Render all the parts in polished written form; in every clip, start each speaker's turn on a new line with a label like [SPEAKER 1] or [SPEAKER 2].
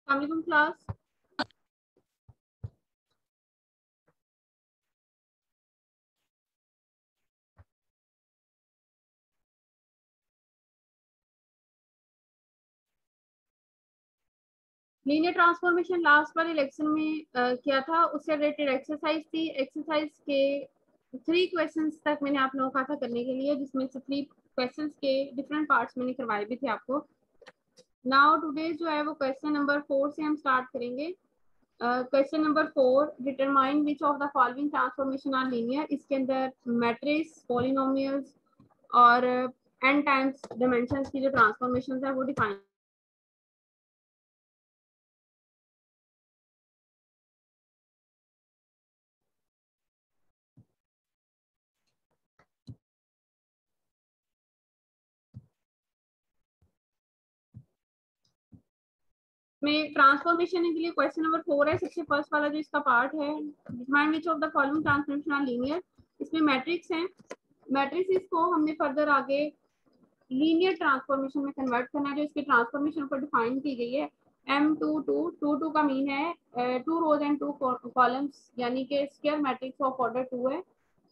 [SPEAKER 1] अस्सलाम class. Linear transformation last वाले lecture में किया था, उससे रिलेटेड एक्सरसाइज थी। एक्सरसाइज के 3 क्वेश्चंस तक मैंने आप लोगों का था करने के लिए, जिसमें से 3 क्वेश्चंस के डिफरेंट पार्ट्स मैंने करवाए भी थे आपको। नाउ टुडे जो है वो क्वेश्चन नंबर 4 से हम स्टार्ट करेंगे। Question number 4, determine which of the following transformation are linear. इसके अंदर मैट्रिक्स, पॉलिनोमियल्स और n टाइम्स डायमेंशंस की जो ट्रांसफॉर्मेशन है वो डिफाइन। में ट्रांसफॉर्मेशन के लिए क्वेश्चन नंबर 4 है। सबसे फर्स्ट वाला जो इसका पार्ट है, determine which of the following transformation are linear. इसमें मैट्रिक्स है, मैट्रिक्स को हमने फर्दर आगे लीनियर ट्रांसफॉर्मेशन में कन्वर्ट करना है। जो इसकी ट्रांसफॉर्मेशन पर डिफाइन की गई है, M2 का मीन है 2 रोज एंड 2 कॉलम्स, यानी कि स्क्वायर मैट्रिक्स ऑफ ऑर्डर 2 है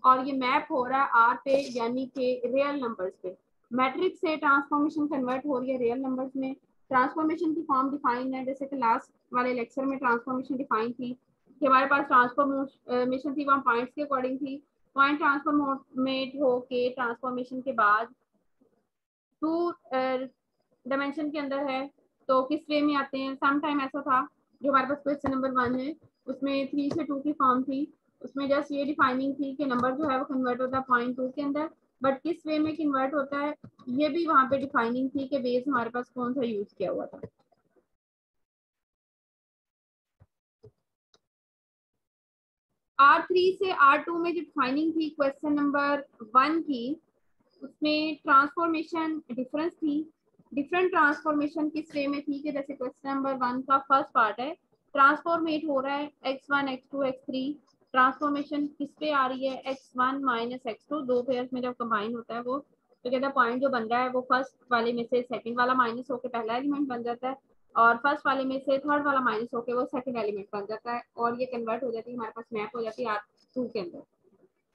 [SPEAKER 1] और ये मैप हो रहा है R पे, यानी कि रियल नंबर्स पे। मैट्रिक्स से ट्रांसफॉर्मेशन कन्वर्ट हो रही है रियल नंबर्स में। ट्रांसफॉर्मेशन की फॉर्म डिफाइन है, जैसे कि लास्ट वाले लेक्चर में ट्रांसफॉर्मेशन डिफाइन थी कि हमारे पास ट्रांसफॉर्मेशन थी, वहाँ पॉइंट्स के अकॉर्डिंग थी। पॉइंट ट्रांसफॉर्मेट हो के ट्रांसफॉर्मेशन के बाद 2 डायमेंशन के अंदर है तो किस वे में आते हैं। सम टाइम ऐसा था, जो हमारे पास क्वेश्चन नंबर 1 है उसमें 3 से 2 की फॉर्म थी, उसमें जस्ट ये डिफाइनिंग थी कि नंबर जो है वो कन्वर्ट होता है पॉइंट 2 के अंदर, बट किस वे में कन्वर्ट होता है ये भी वहां पे डिफाइनिंग थी कि बेस हमारे पास कौन सा यूज किया हुआ था। R3 से R2 में जो डिफाइनिंग थी क्वेश्चन नंबर 1 की, उसमें ट्रांसफॉर्मेशन डिफरेंस थी। डिफरेंट ट्रांसफॉर्मेशन किस वे में थी कि जैसे क्वेश्चन नंबर 1 का फर्स्ट पार्ट है, ट्रांसफॉर्मेट हो रहा है x1 x2 x3। ट्रांसफॉर्मेशन किस पे आ रही है, x1 माइनस x2, दो पेयर्स में जब कंबाइन होता है वो, तो कहता है पॉइंट जो बन रहा है वो फर्स्ट वाले में से सेकंड वाला माइनस होकर पहला एलिमेंट बन जाता है, और फर्स्ट वाले में से थर्ड वाला माइनस होकर वो सेकंड एलिमेंट बन जाता है, और ये कन्वर्ट हो जाती है, हमारे पास मैप हो जाती है R2 के अंदर।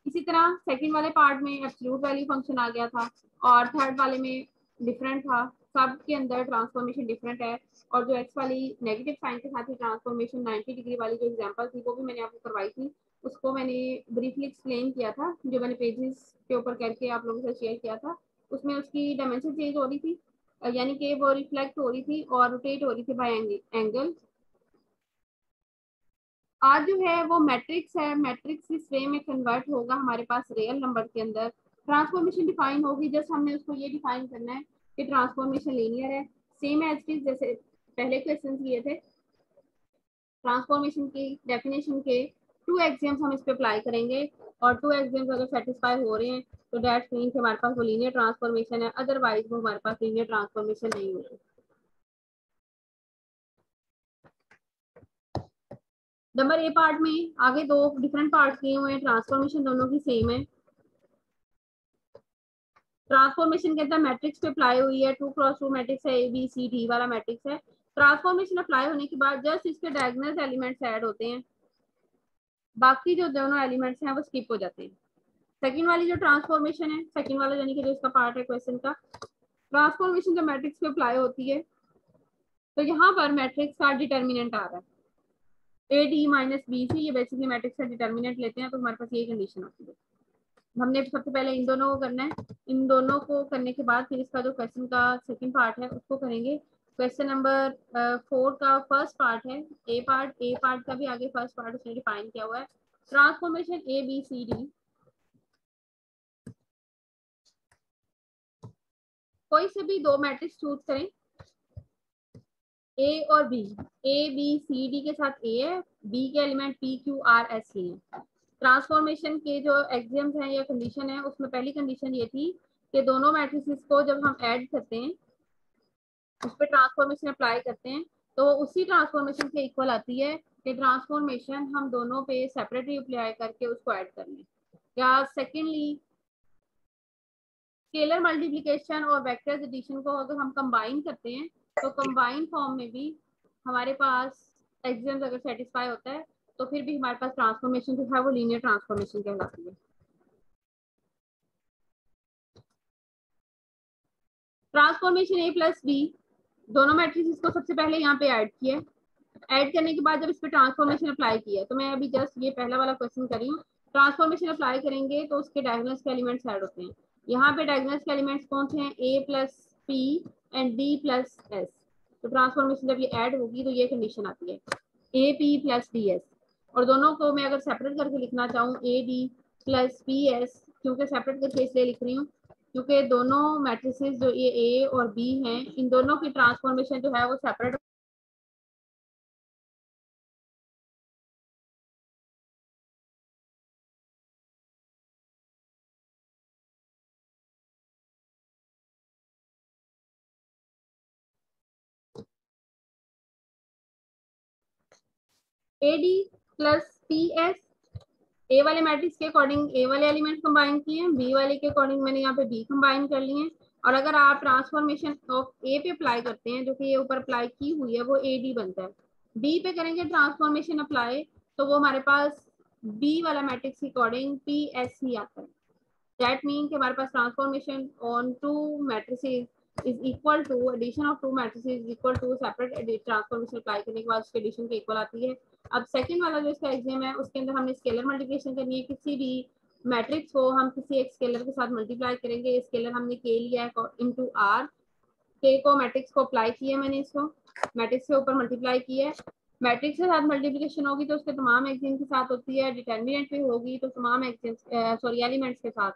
[SPEAKER 1] इसी तरह सेकंड वाले पार्ट में एब्सोल्यूट वैल्यू फंक्शन आ गया था, और थर्ड वाले में डिफरेंट था, सब के अंदर ट्रांसफॉर्मेशन डिफरेंट है। और जो एक्स वाली नेगेटिव साइन के साथ ही ट्रांसफॉर्मेशन 90 डिग्री वाली जो एग्जांपल थी वो भी मैंने आपको करवाई थी, उसको मैंने ब्रीफली एक्सप्लेन किया था, जो मैंने पेजेस के ऊपर करके आप लोगों से शेयर किया था। उसमें उसकी डायमेंशन चेंज हो रही थी, यानी कि वो रिफ्लेक्ट हो रही थी और रोटेट हो रही थी बाय एंगल। आज जो है वो मैट्रिक्स है, मैट्रिक्स इस वे में कन्वर्ट होगा हमारे पास रियल नंबर के अंदर। ट्रांसफॉर्मेशन डिफाइन होगी, जस्ट हमने उसको ये डिफाइन करना है कि ट्रांसफॉर्मेशन लीनियर है, सेम एज इट इज जैसे पहले क्वेश्चन किए थे। ट्रांसफॉर्मेशन की डेफिनेशन के 2 एग्जाम्स हम इस पे अप्लाई करेंगे, और 2 एग्जाम्स अगर सेटिस्फाई हो रहे हैं तो दैट मीन्स हमारे पास वो लीनियर ट्रांसफॉर्मेशन है, अदरवाइज वो हमारे पास लीनियर ट्रांसफॉर्मेशन नहीं होगी। नंबर ए पार्ट में आगे 2 डिफरेंट पार्ट किए हुए हैं, ट्रांसफॉर्मेशन दोनों की सेम है। ट्रांसफॉर्मेशन के अंदर मैट्रिक्स पे अप्लाई हुई है, 2x2 मैट्रिक्स है, ABCD वाला मैट्रिक्स है। ट्रांसफॉर्मेशन अप्लाई होने के बाद जस्ट इसके डायगोनल एलिमेंट्स ऐड होते हैं, बाकी जो दोनों एलिमेंट्स हैं वो स्किप हो जाते हैं। सेकंड वाली जो ट्रांसफॉर्मेशन है, सेकंड वाला यानी कि जो इसका पार्ट है क्वेश्चन का, ट्रांसफॉर्मेशन जब मैट्रिक्स पे अप्लाई होती है तो यहाँ पर मैट्रिक्स का डिटर्मिनेंट आ रहा है AD माइनस BC, ये बेसिकली मैट्रिक्स का डिटर्मिनेंट लेते हैं, तो हमारे पास यही कंडीशन होती है। हमने सबसे पहले इन दोनों को करना है, इन दोनों को करने के बाद फिर इसका जो क्वेश्चन का सेकंड पार्ट है उसको करेंगे। क्वेश्चन नंबर 4 का फर्स्ट पार्ट है, ए पार्ट का भी आगे फर्स्ट पार्ट उसने डिफाइन किया हुआ है। ट्रांसफॉर्मेशन ABCD, कोई से भी 2 मैट्रिक्स चूज करें, ए और बी। ABCD के साथ ए है, बी के एलिमेंट PQRS ही है। ट्रांसफॉर्मेशन के जो एग्जाम्स हैं या कंडीशन है, उसमें पहली कंडीशन ये थी कि दोनों मैट्रिक्स को जब हम ऐड करते हैं, उस पर ट्रांसफॉर्मेशन अप्लाई करते हैं, तो उसी ट्रांसफॉर्मेशन के इक्वल आती है कि ट्रांसफॉर्मेशन हम दोनों पे सेपरेटली अप्लाई करके उसको ऐड कर लें। या सेकेंडली, स्केलर मल्टीप्लिकेशन और वेक्टर्स एडिशन को अगर हम कंबाइन करते हैं तो कंबाइन फॉर्म में भी हमारे पास एक्सियम्स अगर सेटिस्फाई होता है तो फिर भी हमारे पास ट्रांसफॉर्मेशन जो है वो लीनियर ट्रांसफॉर्मेशन कहलाती है। ट्रांसफॉर्मेशन ए प्लस बी, दोनों मैट्रिसेस को सबसे पहले यहाँ पे ऐड किया, ऐड करने के बाद जब इस पे ट्रांसफॉर्मेशन अप्लाई किया, तो मैं अभी जस्ट ये पहला वाला क्वेश्चन कर रही हूँ। ट्रांसफॉर्मेशन अप्लाई करेंगे तो उसके डायगोनल्स के एलिमेंट्स ऐड होते हैं। यहाँ पे डायगोनल्स के एलिमेंट्स कौन से हैं? A plus P and D plus S. तो ट्रांसफॉर्मेशन जब ये ऐड होगी तो ये कंडीशन आती है A P plus D S. और दोनों को मैं अगर सेपरेट करके लिखना चाहूँ A D plus P S, क्योंकि सेपरेट करके इसलिए लिख रही हूँ क्योंकि दोनों मैट्रिसेस जो ये ए और बी हैं, इन दोनों की ट्रांसफॉर्मेशन जो है वो separate A D plus P S. A वाले मैट्रिक्स के अकॉर्डिंग ए वाले एलिमेंट कंबाइन किए हैं, बी वाले के अकॉर्डिंग मैंने यहाँ पे बी कंबाइन कर लिए हैं। और अगर आप ट्रांसफॉर्मेशन ऑफ ए पे अप्लाई करते हैं, जो कि ये ऊपर अप्लाई की हुई है, वो ए डी बनता है। बी पे करेंगे ट्रांसफॉर्मेशन अप्लाई तो वो हमारे पास बी वाला मैट्रिक्स के अकॉर्डिंग पी एस ही आता है। दैट मीन कि हमारे पास transformation on two matrices is equal to addition of two matrices is equal to separate transformation apply करने के बाद उसके एडिशन के इक्वल आती है। अब सेकंड वाला जो इसका एग्जाम है उसके अंदर हमने स्केलर मल्टीप्लिकेशन करनी है। किसी भी मैट्रिक्स को हम किसी एक स्केलर के साथ मल्टीप्लाई करेंगे। स्केलर हमने के लिया है इनटू आर, के को मैट्रिक्स को अप्लाई किया, मैंने इसको मैट्रिक्स के ऊपर मल्टीप्लाई किया है। मैट्रिक्स के साथ मल्टीप्लिकेशन होगी तो उसके तमाम एक्सियम के साथ होती है। डिटर्मिनेंट भी होगी तो तमाम एलिमेंट्स के साथ,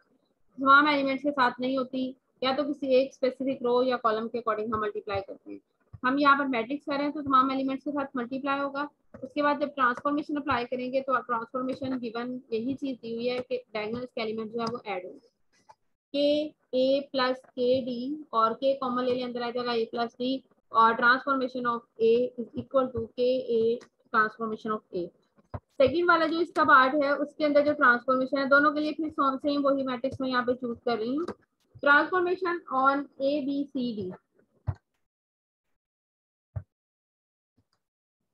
[SPEAKER 1] तमाम एलिमेंट्स के साथ नहीं होती, या तो किसी एक स्पेसिफिक रो या कॉलम के अकॉर्डिंग हम मल्टीप्लाई करते हैं। हम यहाँ पर मैट्रिक्स कर रहे हैं तो तमाम एलिमेंट्स के साथ मल्टीप्लाई होगा। उसके बाद जब ट्रांसफॉर्मेशन अप्लाई करेंगे तो ट्रांसफॉर्मेशन गिवन यही चीज दी हुई है कि डायगोनल्स के एलिमेंट जो है वो ऐड होंगे। के ए प्लस के डी, और के कॉमन ले अंदर आ जाएगा ए प्लस डी, और transformation of A is equal to K A transformation of A. Second वाला जो इसका पार्ट है उसके अंदर जो ट्रांसफॉर्मेशन है, दोनों के लिए फिर सेम वही मैट्रिक्स में यहाँ पे चूज कर रही हूँ। Transformation on A B C D,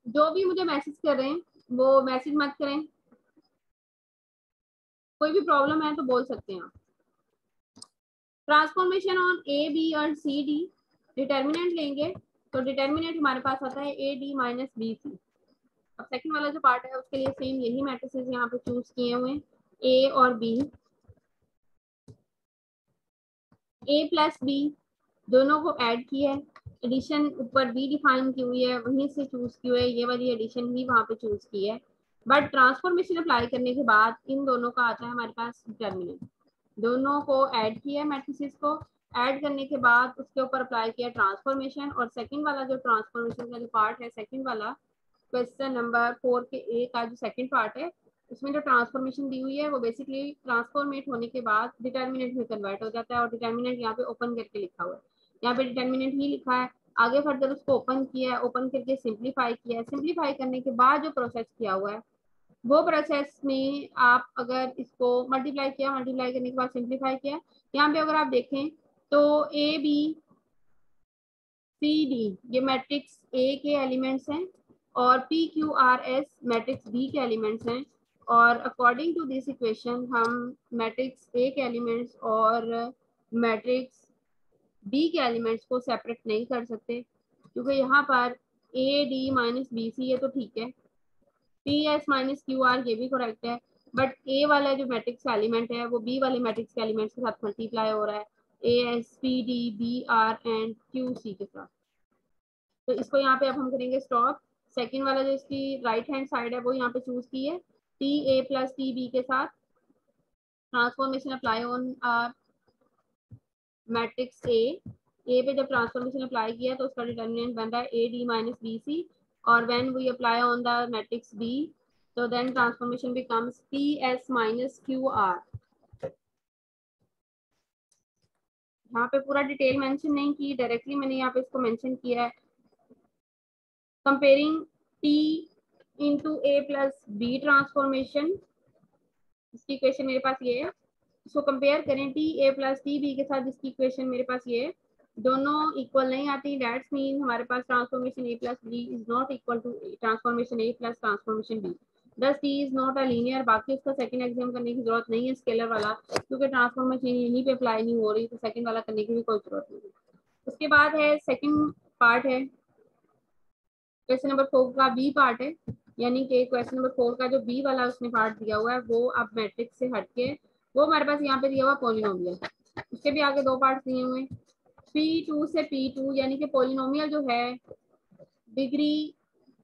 [SPEAKER 1] जो भी मुझे मैसेज कर रहे हैं वो मैसेज मत करें, कोई भी प्रॉब्लम है तो बोल सकते हैं आप। ट्रांसफॉर्मेशन ऑन ए बी और सी डी, डिटर्मिनेंट लेंगे तो डिटर्मिनेंट हमारे पास आता है A D minus B C. अब सेकंड वाला जो पार्ट है उसके लिए सेम यही मैट्रिसेस यहाँ पे चूज किए हुए हैं, ए और बी। ए प्लस बी दोनों को ऐड किया है, एडिशन ऊपर बी डिफाइन की हुई है, वहीं से चूज की हुई है, ये वाली एडिशन ही वहां पे चूज की है। बट ट्रांसफॉर्मेशन अप्लाई करने के बाद इन दोनों का आता है हमारे पास डिटर्मिनेंट। दोनों को ऐड किया है, मैट्रिसेस को ऐड करने के बाद उसके ऊपर अप्लाई किया ट्रांसफॉर्मेशन। और सेकंड वाला जो ट्रांसफॉर्मेशन का जो पार्ट है, सेकंड वाला क्वेश्चन नंबर 4 के ए का जो सेकंड पार्ट है, उसमें जो ट्रांसफॉर्मेशन दी हुई है वो बेसिकली ट्रांसफॉर्मेट होने के बाद डिटर्मिनेंट में कन्वर्ट हो जाता है। और डिटर्मिनेंट यहाँ पे ओपन करके लिखा हुआ है, यहाँ पे डिटर्मिनेंट ही लिखा है। आगे फर्दर उसको ओपन किया है, ओपन करके सिंप्लीफाई किया है। सिंप्लीफाई करने के बाद जो प्रोसेस किया हुआ है वो प्रोसेस में आप अगर इसको मल्टीप्लाई किया, मल्टीप्लाई करने के बाद सिंप्लीफाई किया, यहाँ पे अगर आप देखें तो ए बी सी डी ये मैट्रिक्स ए के एलिमेंट्स हैं और P Q R S matrix B के एलिमेंट्स हैं। और अकॉर्डिंग टू दिस इक्वेशन हम मैट्रिक्स ए के एलिमेंट्स और मैट्रिक्स बी के एलिमेंट्स को सेपरेट नहीं कर सकते, क्योंकि यहाँ पर A D minus B C ये तो ठीक है, P S minus Q R ये भी करेक्ट है, बट ए वाला जो मैट्रिक्स का एलिमेंट है वो बी वाले मैट्रिक्स के एलिमेंट्स के साथ मल्टीप्लाई हो रहा है, A S P D B R and Q C के साथ। तो इसको यहाँ पे अब हम करेंगे स्टॉप। सेकंड वाला जो इसकी राइट हैंड साइड है वो यहाँ पे चूज की है, T A plus T B के साथ transformation apply on matrix A पे जब ट्रांसफॉर्मेशन अप्लाई किया तो उसका डिटर्मिनेंट बन रहा है A D minus B C, और when we apply on the matrix B तो then transformation becomes P S minus Q R. यहाँ पे पूरा डिटेल मेंशन नहीं की, डायरेक्टली मैंने यहाँ पे इसको मेंशन किया है। Comparing T into A plus B transformation, इसकी इक्वेशन मेरे पास ये है, इसको कंपेयर करें T A plus T B के साथ, जिसकी इक्वेशन मेरे पास ये है। दोनों इक्वल नहीं आती, दैट्स मीन हमारे पास transformation a plus b is not equal to transformation a plus transformation b, thus T is not a linear. बाकी उसका सेकंड एग्जाम करने की जरूरत नहीं है स्केलर वाला, क्योंकि ट्रांसफॉर्मेशन यहीं पे अप्लाई नहीं हो रही, तो सेकंड वाला करने की भी कोई जरूरत नहीं है। उसके बाद है सेकंड पार्ट है क्वेश्चन नंबर 4 का बी पार्ट है, यानी कि क्वेश्चन नंबर 4 का जो बी वाला उसने पार्ट दिया हुआ है वो अब मैट्रिक्स से हटके, वो हमारे पास यहाँ पे दिया हुआ पॉलिनोमियल, उसके भी आगे दो पार्ट दिए हुए हैं। P2 से P2 यानी कि पॉलिनोमियल जो है डिग्री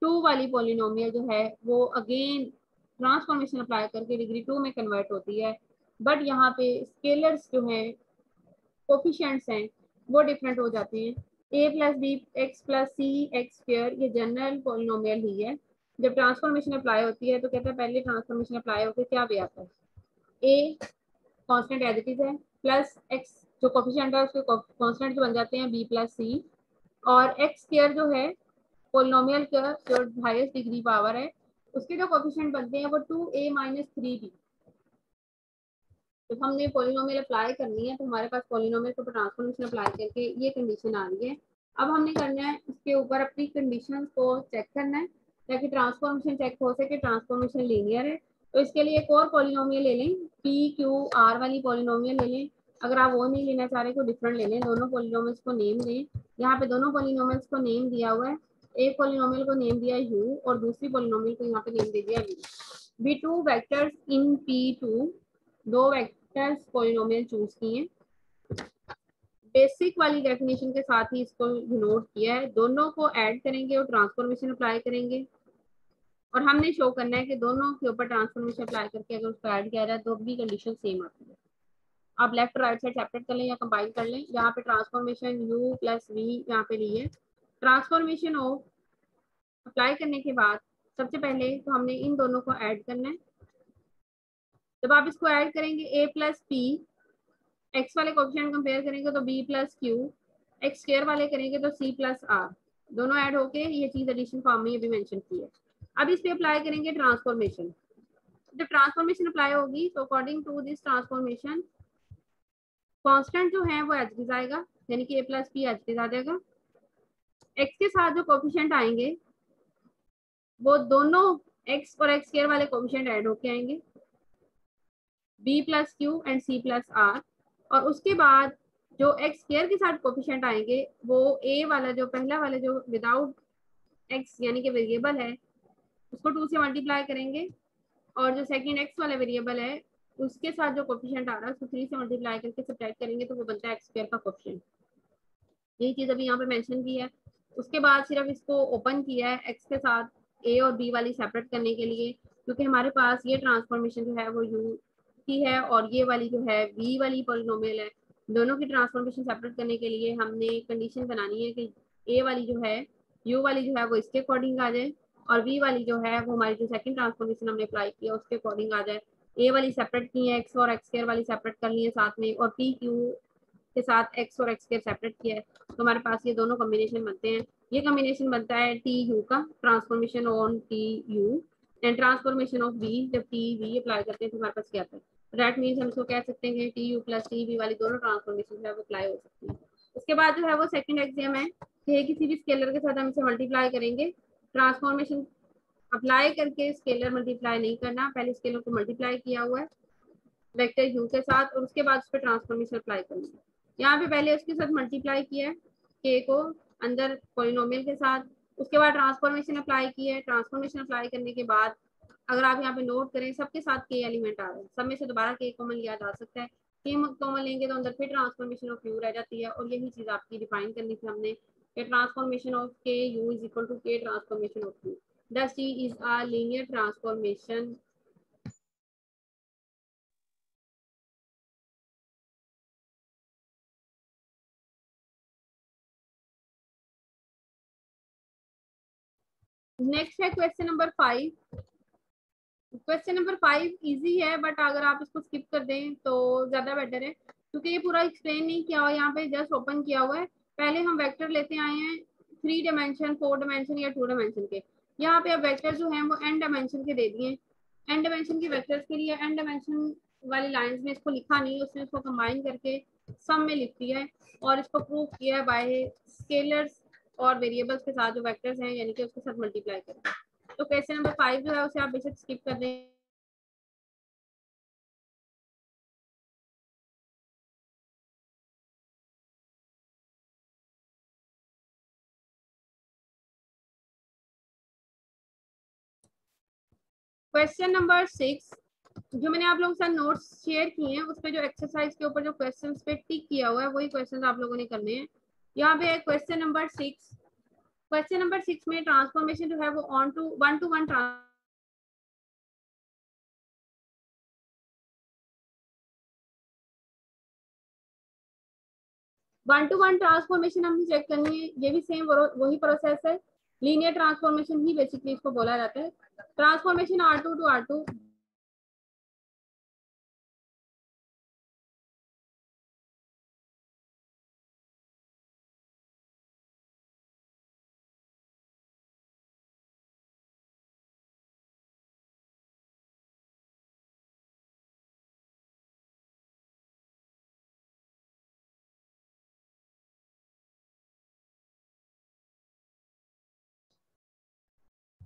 [SPEAKER 1] 2 वाली पॉलिनोमियल जो है वो अगेन ट्रांसफॉर्मेशन अप्लाई करके डिग्री 2 में कन्वर्ट होती है, बट यहाँ पे स्केलर्स जो है कोफिशिएंट्स हैं वो डिफरेंट हो जाते हैं। a plus B X plus C X square ये जनरल पॉलिनोमियल ही है, जब ट्रांसफॉर्मेशन अप्लाई होती है तो कहते हैं पहले ट्रांसफॉर्मेशन अप्लाई होकर क्या भी आता है, a constant as it is है, प्लस एक्स जो कोफिशिएंट है उसके कांस्टेंट जो बन जाते हैं b प्लस सी, और एक्स स्क्वायर जो है पोलिनोमियल का जो हाईएस्ट डिग्री पावर है उसके जो कोफिशिएंट बनते हैं वो 2a माइनस 3b। जब हमने पोलिनोमियल अप्लाई करनी है तो हमारे पास पोलिनोमियल के ऊपर ट्रांसफॉर्मेशन अप्लाई करके ये कंडीशन आ रही है। अब हमने करना है इसके ऊपर अपनी कंडीशंस को चेक करना है ताकि ट्रांसफॉर्मेशन चेक हो सके, ट्रांसफॉर्मेशन लीनियर है। तो इसके लिए एक और पोलिनोमियल ले लें, पी क्यू आर वाली पोलिनोमियल ले लें। अगर आप वो नहीं लेना चाह रहे तो डिफरेंट ले लें, दोनों पोलिनोमियल्स को नेम दें। यहाँ पे दोनों पोलिनोमियल्स को नेम दिया हुआ है, एक पोलिनोमियल को नेम दिया u और दूसरी पोलिनोमियल को यहाँ पे नेम दे दिया v। बी टू वैक्टर्स इन P2, दो वैक्टर्स पोलिनोमियल चूज किए, बेसिक वाली डेफिनेशन के साथ ही इसको नोट किया है, दोनों को ऐड करेंगे और ट्रांसफॉर्मेशन अप्लाई करेंगे, और हमने शो करना है कि दोनों के ऊपर ट्रांसफॉर्मेशन अप्लाई करके अगर उसको ऐड किया जाए तो भी कंडीशन सेम आती है। आप लेफ्ट राइट साइड सेपरेट कर लें या कंबाइन कर लें। यहाँ पे ट्रांसफॉर्मेशन u प्लस v यहाँ पे ली है। ट्रांसफॉर्मेशन ऑफ अप्लाई करने के बाद सबसे पहले तो हमने इन दोनों को ऐड करना है। जब आप इसको ऐड करेंगे a प्लस पी, एक्स वाले कोएफिशिएंट कंपेयर करेंगे तो b plus Q, x square वाले करेंगे तो c प्लस आर, दोनों ऐड होके ये चीज एडिशन फॉर्म में ये भी मेंशन की है। अब इस पे अप्लाई करेंगे ट्रांसफॉर्मेशन। जब ट्रांसफॉर्मेशन अप्लाई होगी तो according to this transformation constant जो है वो एच आएगा, यानी कि a प्लस पी एच आ जाएगा। एक्स के साथ जो कोएफिशिएंट आएंगे वो दोनों एक्स और एक्स स्क्वायर वाले कोएफिशिएंट ऐड होके आएंगे, b plus Q and c plus R. और उसके बाद जो एक्स स्क्वायर के साथ कोफिशिएंट आएंगे वो a वाला जो पहला वाला जो विदाउट x यानी कि वेरिएबल है उसको 2 से मल्टीप्लाई करेंगे, और जो सेकंड x वाला वेरिएबल है उसके साथ जो कोफिशिएंट आ रहा है उसको 3 से मल्टीप्लाई करके सब्ट्रैक्ट करेंगे तो वो बनता है एक्स स्क्वायर का कोफिशिएंट। यही चीज अभी यहाँ पे मेंशन की है। उसके बाद सिर्फ इसको ओपन किया है एक्स के साथ a और b वाली सेपरेट करने के लिए, क्योंकि हमारे पास ये ट्रांसफॉर्मेशन जो है वो u की है और ये वाली जो है v वाली पॉलिनोमियल है। दोनों की ट्रांसफॉर्मेशन सेपरेट करने के लिए हमने कंडीशन बनानी है कि a वाली जो है u वाली जो है वो इसके अकॉर्डिंग आ जाए, और v वाली जो है वो हमारी जो सेकंड ट्रांसफॉर्मेशन हमने अप्लाई किया उसके अकॉर्डिंग आ जाए। a वाली सेपरेट की है x और एक्स स्क्वायर वाली सेपरेट कर ली है साथ में, और p q के साथ x और एक्स स्क्वायर सेपरेट किया है, तो हमारे पास ये दोनों कॉम्बिनेशन बनते हैं। ये कॉम्बिनेशन बनता है टी यू का, transformation on T U and transformation of B. जब टी वी अप्लाई करते हैं तो हमारे पास क्या आता है, दैट मीन्स हम इसको कह सकते हैं T U plus T V वाली दोनों ट्रांसफॉर्मेशन है वो अप्लाई हो सकती है। उसके बाद जो है वो सेकंड एग्जाम है कि किसी भी स्केलर के साथ हम इसे मल्टीप्लाई करेंगे। ट्रांसफॉर्मेशन अप्लाई करके स्केलर मल्टीप्लाई नहीं करना, पहले स्केलर को मल्टीप्लाई किया हुआ है वेक्टर यू के साथ और उसके बाद उस पर ट्रांसफॉर्मेशन अप्लाई करनी है। यहाँ पे पहले उसके साथ मल्टीप्लाई किया है के को अंदर पॉलिनोमियल के साथ, उसके बाद ट्रांसफॉर्मेशन अप्लाई की है। ट्रांसफॉर्मेशन अप्लाई करने के बाद अगर आप यहाँ पे नोट करें सबके साथ के एलिमेंट आ रहे हैं, सब में से दोबारा के कॉमन लिया जा सकता है। के कॉमन लेंगे तो अंदर फिर ट्रांसफॉर्मेशन ऑफ यू रह जाती है, और यही चीज आपकी डिफाइन करनी थी हमने कि transformation of K U is equal to K transformation of U, thus T is a linear transformation. Next है question number 5। Question number 5 easy है, बट अगर आप इसको स्किप कर दें तो ज्यादा बेटर है, क्योंकि ये पूरा एक्सप्लेन नहीं किया हुआ, यहाँ पे जस्ट ओपन किया हुआ है। पहले हम वेक्टर लेते आए हैं 3 डायमेंशन 4 डायमेंशन या 2 डायमेंशन के, यहाँ पे अब वेक्टर जो है वो n डायमेंशन के दे दिए। n डायमेंशन के वेक्टर्स के लिए n डायमेंशन वाली लाइंस में इसको लिखा नहीं, उसने इसको कंबाइन करके सम में लिख दिया है और इसको प्रूव किया है बाय स्केलर्स और वेरिएबल्स के साथ जो वेक्टर्स हैं यानी कि उसके साथ मल्टीप्लाई करें। तो क्वेश्चन नंबर 5 जो है उसे आप बेशक स्किप कर दें। क्वेश्चन नंबर 6 जो मैंने आप लोगों के साथ नोट्स शेयर किए हैं उस पे जो एक्सरसाइज के ऊपर जो क्वेश्चंस पे टिक किया हुआ है वही क्वेश्चंस आप लोगों ने करने हैं। यहाँ पे क्वेश्चन नंबर 6, क्वेश्चन नंबर 6 में ट्रांसफॉर्मेशन जो है वो onto one to one transformation हमने चेक करनी है। ये भी सेम वही प्रोसेस है, लीनियर ट्रांसफॉर्मेशन ही बेसिकली इसको बोला जाता है। Transformation R2 to R2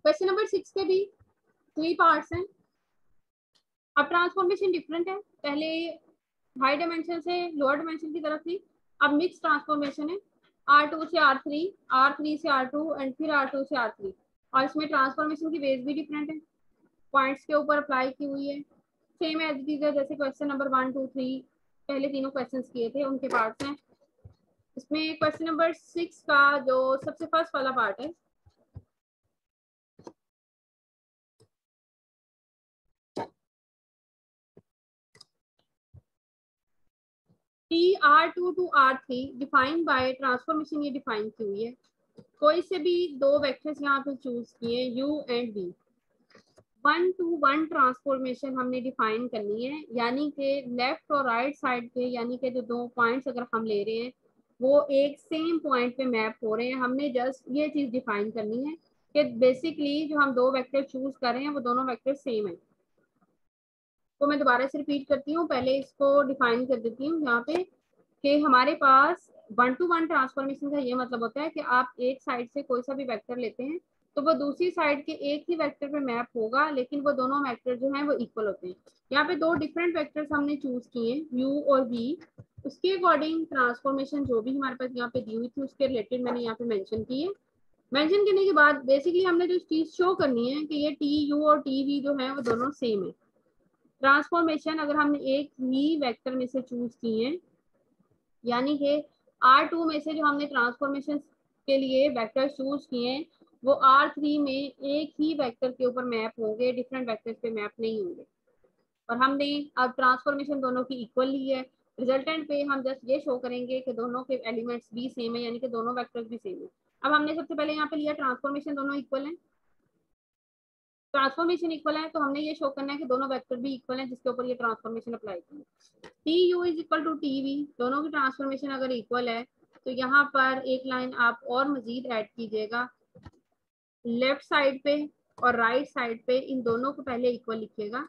[SPEAKER 1] question number 6 के भी 3 पार्ट्स हैं। अब ट्रांसफॉर्मेशन डिफरेंट है, पहले हाई डायमेंशन से लोअर डायमेंशन की तरफ थी, अब मिक्स ट्रांसफॉर्मेशन है R2 से R3, R3 से R2 एंड फिर R2 से R3। और इसमें ट्रांसफॉर्मेशन की बेस भी डिफरेंट है, पॉइंट्स के ऊपर अप्लाई की हुई है। सेम एज इट इज है जैसे क्वेश्चन नंबर 1 2 3 पहले तीनों क्वेश्चंस किए थे उनके पार्ट्स हैं। इसमें क्वेश्चन नंबर 6 का जो सबसे फर्स्ट वाला पार्ट है, R2 to R3 defined by transformation, ये डिफाइन की हुई है। कोई से भी दो वेक्टर्स यहाँ पे चूज किए U and V, 1 to 1 transformation हमने डिफाइन करनी है, यानी कि लेफ्ट और राइट साइड पे यानी कि जो दो पॉइंट्स अगर हम ले रहे हैं वो एक सेम पॉइंट पे मैप हो रहे हैं। हमने जस्ट ये चीज डिफाइन करनी है कि बेसिकली जो हम दो वेक्टर चूज कर रहे हैं वो दोनों वेक्टर सेम है। तो मैं दोबारा से रिपीट करती हूँ, पहले इसको डिफाइन कर देती हूँ यहाँ पे कि हमारे पास 1 टू 1 ट्रांसफॉर्मेशन का ये मतलब होता है कि आप एक साइड से कोई सा भी वेक्टर लेते हैं तो वो दूसरी साइड के एक ही वेक्टर पे मैप होगा, लेकिन वो दोनों वेक्टर जो हैं वो इक्वल होते हैं। यहाँ पे दो डिफरेंट वेक्टर्स हमने चूज किए U और V, उसके अकॉर्डिंग ट्रांसफॉर्मेशन जो भी हमारे पास यहाँ पे दी हुई थी उसके रिलेटेड मैंने यहाँ पे मेंशन की है। मेंशन करने के बाद बेसिकली हमने जो चीज शो करनी है कि ये TU और TV जो है वो दोनों सेम है। ट्रांसफॉर्मेशन अगर हमने एक ही वेक्टर में से चूज किए हैं, यानी कि R2 में से जो हमने ट्रांसफॉर्मेशन के लिए वेक्टर चूज किए हैं वो R3 में एक ही वेक्टर के ऊपर मैप होंगे, डिफरेंट वेक्टर्स पे मैप नहीं होंगे। और हमने अब ट्रांसफॉर्मेशन दोनों की इक्वल ली है, रिजल्टेंट पे हम जस्ट ये शो करेंगे कि दोनों के एलिमेंट्स भी सेम है, यानी कि दोनों वेक्टर्स भी सेम है। अब हमने सबसे पहले यहाँ पे लिया ट्रांसफॉर्मेशन दोनों इक्वल है, ट्रांसफॉर्मेशन इक्वल है तो हमने ये शो करना है कि दोनों वेक्टर भी इक्वल है जिसके ऊपर ये ट्रांसफॉर्मेशन अप्लाई की है। TU is equal to TV, दोनों की ट्रांसफॉर्मेशन अगर इक्वल है तो यहाँ पर एक लाइन आप और मजीद ऐड कीजिएगा, लेफ्ट साइड पे और राइट साइड पे इन दोनों को पहले इक्वल लिखिएगा,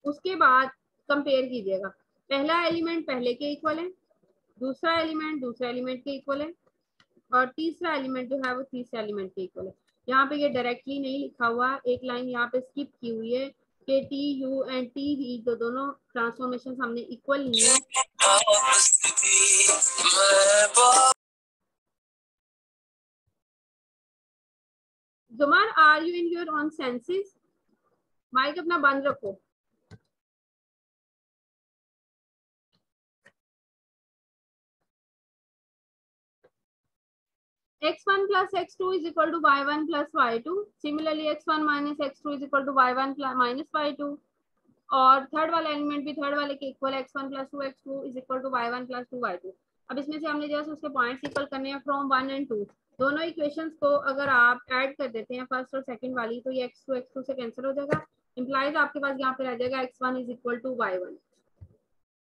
[SPEAKER 1] उसके बाद कंपेयर कीजिएगा। पहला एलिमेंट पहले के इक्वल है, दूसरा एलिमेंट दूसरे एलिमेंट के इक्वल है और तीसरा एलिमेंट जो है वो तीसरे एलिमेंट के इक्वल है। यहाँ पे ये डायरेक्टली नहीं लिखा हुआ, एक लाइन यहाँ पे स्किप की हुई है कि TU एंड TV जो दोनों ट्रांसफॉर्मेशन हमने इक्वल ली है। Juman, are you in your own senses? Mic अपना बंद रखो। x1 plus x2 is equal to y1 plus y2. Similarly, x1 minus x2 is equal to y1 plus minus y2. और third वाला एलिमेंट भी third वाले के equal, x1 plus 2x2 is equal to y1 plus 2y2। अब इसमें से हमने just उसके पॉइंट्स इक्वल करने हैं फ्रॉम 1 एंड 2। दोनों इक्वेशंस को अगर आप ऐड कर देते हैं फर्स्ट और सेकंड वाली तो ये x2 से कैंसिल हो जाएगा, इंप्लाइज आपके पास यहाँ पे रह जाएगा x1 is equal to y1।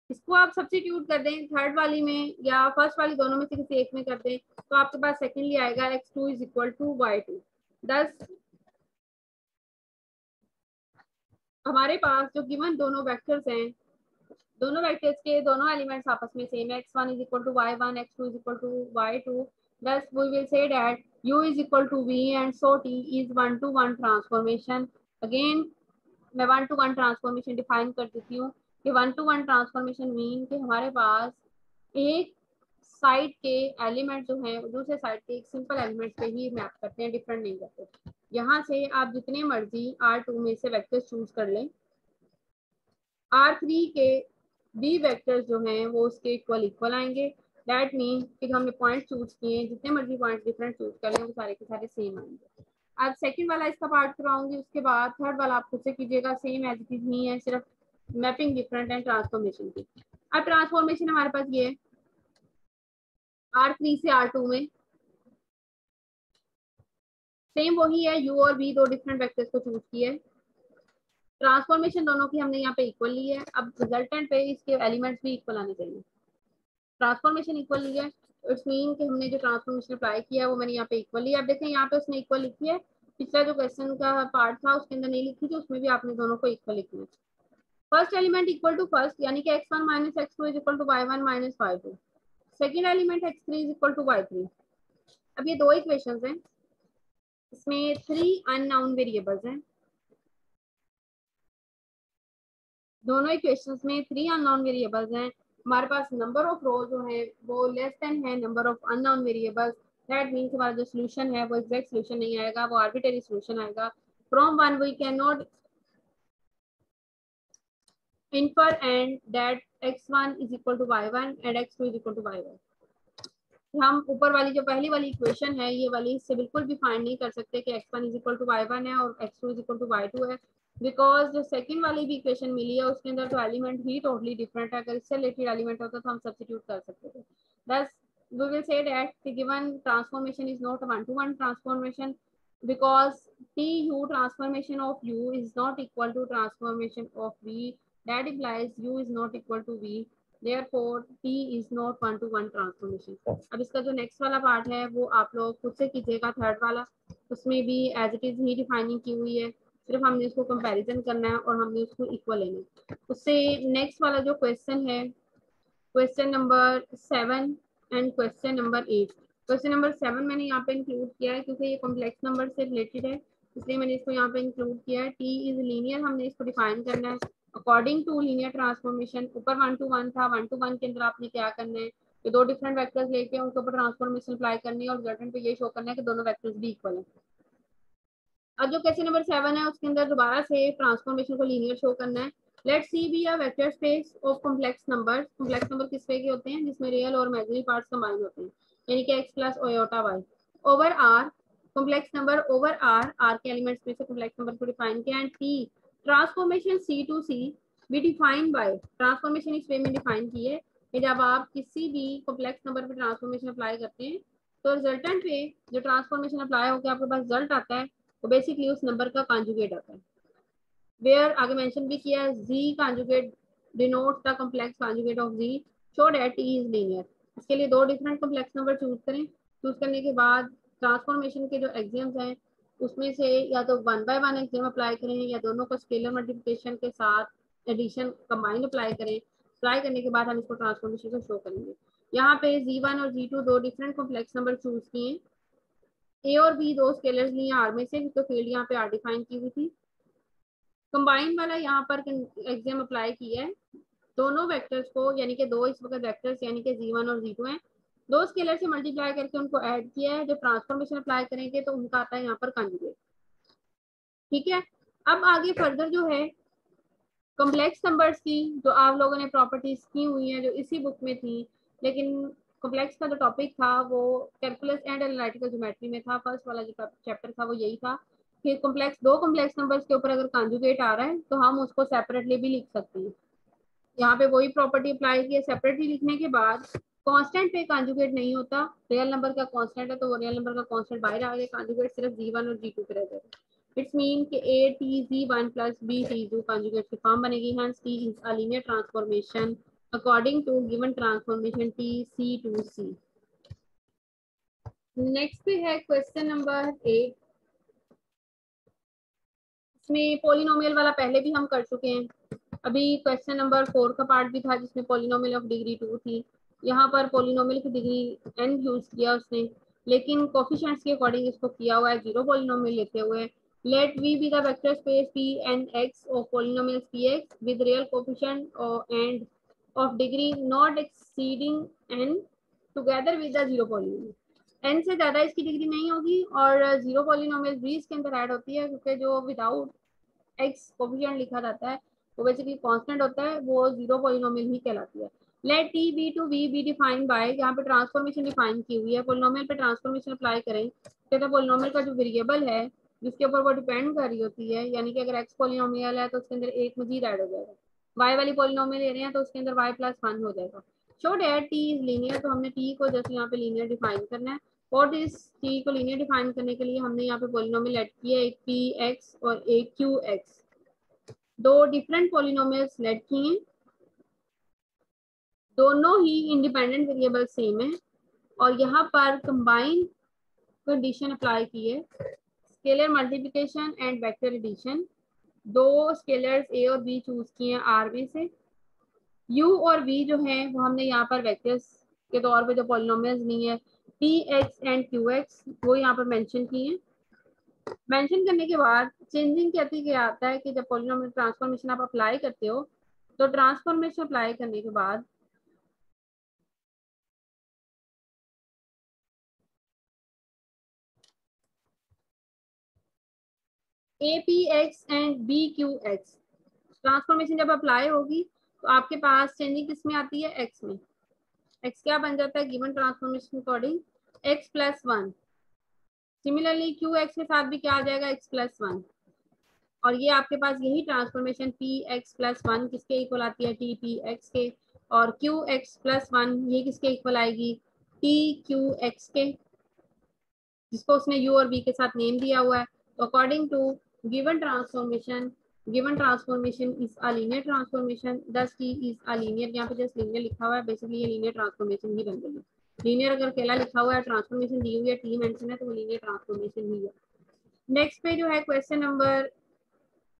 [SPEAKER 1] इसको आप सब्स्टिट्यूट कर दें थर्ड वाली में या फर्स्ट वाली, दोनों में से किसी एक में कर दें तो आपके पास सेकेंडली आएगा x2 is equal to y2। दस हमारे पास जो गिवन दोनों वेक्टर्स हैं दोनों वेक्टर्स के दोनों एलिमेंट्स आपस में सेम है, x1 is equal to y1, x2 is equal to y2, thus we will say that u is equal to v and so t is 1-to-1 transformation. Again मैं 1-to-1 transformation define कर देती हूँ कि 1-to-1 transformation mean कि हमारे पास एक side के element जो हैं दूसरे साइड के एक सिंपल एलिमेंट पे ही मैप करते हैं, डिफरेंट नहीं करते। यहाँ से आप जितने मर्जी R2 में से वेक्टर्स चूज कर लें, R3 के बी वेक्टर्स जो हैं वो उसके इक्वल आएंगे। दैट मीन कि हमने पॉइंट चूज किए हैं, जितने मर्जी पॉइंट डिफरेंट चूज कर लें वो सारे के सारे सेम आएंगे। अब सेकंड वाला इसका पार्ट करवाऊंगी, उसके बाद थर्ड वाला आप खुद से कीजिएगा, सेम एज इट इज नहीं है, सिर्फ मैपिंग डिफरेंट है ट्रांसफॉर्मेशन की। अब ट्रांसफॉर्मेशन हमारे पास ये है, R3 से R2 में सेम वही है, u और v दो डिफरेंट वेक्टर्स को चूज किया है, ट्रांसफॉर्मेशन दोनों की हमने यहाँ पे इक्वल ली है। अब रिजल्टेंट पे इसके एलिमेंट्स भी इक्वल आने चाहिए, ट्रांसफॉर्मेशन इक्वल लिया है, इट्स मीन कि हमने जो ट्रांसफॉर्मेशन अप्लाई किया है वो मैंने यहाँ पे इक्वल लिया। अब देखें यहाँ पे उसने इक्वल लिखी है, पिछला जो क्वेश्चन का पार्ट था उसके अंदर नहीं लिखी थी, उसमें भी आपने दोनों को इक्वल लिखना है। First element equal to first यानी कि x1 minus x2 is equal to y1 minus y2, second element x3 is equal to y3। अब ये दो इक्वेशंस हैं, इसमें 3 अननोन वेरिएबल्स हैं, दोनों इक्वेशंस में 3 अननोन वेरिएबल्स हैं। हमारे पास नंबर ऑफ रो जो है वो लेस देन है number of unknown variables. That means हमारा जो सोल्यूशन है वो एग्जैक्ट सोल्यूशन नहीं आएगा, वो आर्बिट्रेरी सोल्यूशन आएगा। From one we can not infer and that x1 is equal to y1 and x2 is equal to y1। हम ऊपर वाली जो पहली वाली इक्वेशन है ये वाली इससे बिल्कुल भी फाइंड नहीं कर सकते कि x1 is equal to y1 है और x2 is equal to y2 है, बिकॉज जो सेकंड वाली भी इक्वेशन मिली है उसके अंदर तो एलिमेंट ही टोटली डिफरेंट है। अगर इससे रिलेटेड एलिमेंट होता तो हम सब्स्टिट्यूट कर सकते थे। दस we will say that the given transformation is not a one-to-one transformation because tu transformation of u is not equal to transformation of v, that implies u is not equal to v, therefore t is not one-to-one transformation। अब इसका जो next वाला part है वो आप लोग खुद से कीजिएगा, थर्ड वाला, उसमें भी एज इट इज ही डिफाइनिंग की हुई है, सिर्फ हमने उसको कंपैरिजन करना है और हमने उसको इक्वल लेना है। उससे नेक्स्ट वाला जो क्वेश्चन है, question number 7 and question number 8। Question number 7 मैंने यहाँ पे इंक्लूड किया है क्योंकि ये कॉम्प्लेक्स नंबर से रिलेटेड है, इसलिए मैंने इसको यहाँ पे इंक्लूड किया है। टी इज लीनियर, हमने इसको डिफाइन करना है अकॉर्डिंग टू लीनियर ट्रांसफॉर्मेशन। ऊपर 1-to-1 था, 1-to-1 के अंदर आपने क्या करना है कि दो डिफरेंट वेक्टर्स लेके उनके ऊपर ट्रांसफॉर्मेशन अप्लाई करनी है और रिजल्टेंट पे ये शो करना है कि दोनों वेक्टर्स भी इक्वल है। अब जो क्वेश्चन नंबर 7 है उसके अंदर दोबारा से ट्रांसफॉर्मेशन को लीनियर शो करना है। Let's C be a vector space of complex numbers. Complex number किस पे के होते हैं, जिसमें रियल और इमेजिनरी पार्ट्स कंबाइन होते हैं, यानी कि x plus iota y over r। Complex number over r के एलिमेंट्स में से कॉम्प्लेक्स नंबर को डिफाइन किया। And t transformation c to c be defined by, transformation इस वे में डिफाइन की है कि जब आप किसी भी कॉम्प्लेक्स नंबर पे ट्रांसफॉर्मेशन अप्लाई करते हैं तो रिजल्टेंट पे जो ट्रांसफॉर्मेशन अप्लाई होकर आपके पास रिजल्ट आता है तो बेसिकली उस नंबर का कॉन्जुगेट आता है। वेयर आगे मेंशन भी किया है, z conjugate denotes the complex conjugate of z, show that t is linear. इसके लिए दो डिफरेंट कॉम्प्लेक्स नंबर चूज करें, चूज करने के बाद ट्रांसफॉर्मेशन के जो एग्जाम्स हैं उसमें से या तो 1/1 एग्जाम अप्लाई करें या दोनों को स्केलर मल्टीप्लिकेशन के साथ एडिशन कंबाइन अप्लाई करें। अप्लाई करने के बाद हम इसको ट्रांसफॉर्मेशन को शो करेंगे। यहाँ पे z1 और z2 दो डिफरेंट कॉम्प्लेक्स नंबर चूज किए, ए और बी दो स्केलर्स लिए आर में से, तो फील्ड यहाँ पे आर डिफाइन की हुई थी। कंबाइन वाला यहाँ पर एग्जाम अप्लाई किया है, दोनों वेक्टर्स को यानी कि दो इस वक्त वेक्टर्स यानी कि z1 और z2 हैं, दो स्केलर से मल्टीप्लाई करके उनको ऐड किया है। जब ट्रांसफॉर्मेशन अप्लाई करेंगे तो उनका आता है यहाँ पर कॉन्जुगेट। ठीक है, अब आगे फर्दर जो है कॉम्प्लेक्स नंबर्स की जो आप लोगों ने प्रॉपर्टीज की हुई हैं जो इसी बुक में थी, लेकिन कॉम्प्लेक्स का जो टॉपिक था वो कैलकुलस एंड एनालिटिकल ज्योमेट्री में था। फर्स्ट वाला जो चैप्टर था वो यही था कि कॉम्प्लेक्स दो कॉम्प्लेक्स नंबर्स के ऊपर अगर कॉन्जुगेट आ रहा है तो हम उसको सेपरेटली भी लिख सकते हैं। यहाँ पे वही प्रॉपर्टी अप्लाई की है, सेपरेटली लिखने के बाद कांस्टेंट पे कॉन्जुगेट नहीं होता, रियल नंबर का कांस्टेंट है तो वो रियल नंबर का कांस्टेंट बाहर आ गया, कॉन्जुगेट सिर्फ g1 और g2 पे रह जाएगा। इट्स मीन कि a t z1 plus b t2 conjugate की फॉर्म बनेगी। Hence t is a linear transformation according to given transformation t c to c। Next पे है क्वेश्चन नंबर 8। इसमें पॉलिनोमियल वाला पहले भी हम कर चुके हैं। अभी क्वेश्चन नंबर 4 का पार्ट भी था जिसमें पॉलिनोमियल ऑफ डिग्री 2 थी। यहाँ पर पॉलिनोमियल की डिग्री n यूज किया उसने, लेकिन कोफिशिएंट्स के अकॉर्डिंग इसको किया हुआ है 0 पॉलिनोमियल लेते हुए। Let v be the vector space p and x of polynomials px with real coefficient and of degree not exceeding n together with the zero polynomial। n से ज्यादा इसकी डिग्री नहीं होगी और जीरो पॉलिनोमियल भी इसके अंदर ऐड होती है, क्योंकि जो विदाउट एक्स कोफिशिएंट लिखा जाता है वो बेसिकली कांस्टेंट होता है, वो जीरो पॉलिनोमियल ही कहलाती है। Let T be to V be defined by, यहाँ पे ट्रांसफॉर्मेशन डिफाइन की हुई है, पॉलिनोमियल पे ट्रांसफॉर्मेशन अप्लाई करें तो पॉलिनोमियल का जो वेरिएबल है जिसके ऊपर वो डिपेंड कर रही होती है, यानी कि अगर एक्स पॉलिनोमियल है तो उसके अंदर एक मजीद ऐड हो जाएगा, वाई वाली पॉलिनोमियल ले रहे हैं तो उसके अंदर वाई प्लस 1 हो जाएगा। Show that T is linear, तो हमने टी को जैसे यहाँ पे लीनियर डिफाइन करना है, और इस टी को लीनियर डिफाइन करने के लिए हमने यहाँ पे पॉलिनोमियल ऐड किया है, एक पी एक्स और एक क्यू एक्स, दो डिफरेंट पॉलिनोमियल्स लेट किए हैं, दोनों ही इंडिपेंडेंट वेरिएबल सेम है, और यहाँ पर कंबाइन कंडीशन अप्लाई की है, scalar multiplication and vector addition. दो स्केलर्स ए और बी चूज किए हैं आर में से, यू और वी जो है वो हमने यहाँ पर वेक्टर्स के तौर पे जो पॉलिनोमियल्स नहीं है T x and Q x वो यहाँ पर मेंशन किए हैं। मेंशन करने के बाद चेंजिंग कहती क्या आता है कि जब पॉलिनोमियल ट्रांसफॉर्मेशन आप अप्लाई करते हो तो ट्रांसफॉर्मेशन अप्लाई करने के बाद A P X and B Q X transformation जब अप्लाई होगी तो आपके पास चेंजिंग किस में आती है, एक्स में। एक्स क्या बन जाता है given transformation according, x plus 1। Similarly Q x के साथ भी क्या आ जाएगा, एक्स प्लस 1। और ये आपके पास यही ट्रांसफॉर्मेशन पी एक्स प्लस 1 किसके इक्वल आती है, टी पी एक्स के, और क्यू एक्स प्लस 1 ये किसके इक्वल आएगी, टी क्यू एक्स के, जिसको उसने यू और बी के साथ नेम दिया हुआ है। तो according to given transformation is a linear transformation, thus T is a linear, यहाँ पे जस्ट लीनियर लिखा हुआ है, बेसिकली ये लीनियर ट्रांसफॉर्मेशन ही बन गई है। लीनियर अगर अकेला लिखा हुआ है, ट्रांसफॉर्मेशन दी हुई है, टी मेंशन है, तो वो लीनियर ट्रांसफॉर्मेशन ही है। नेक्स्ट पे जो है क्वेश्चन नंबर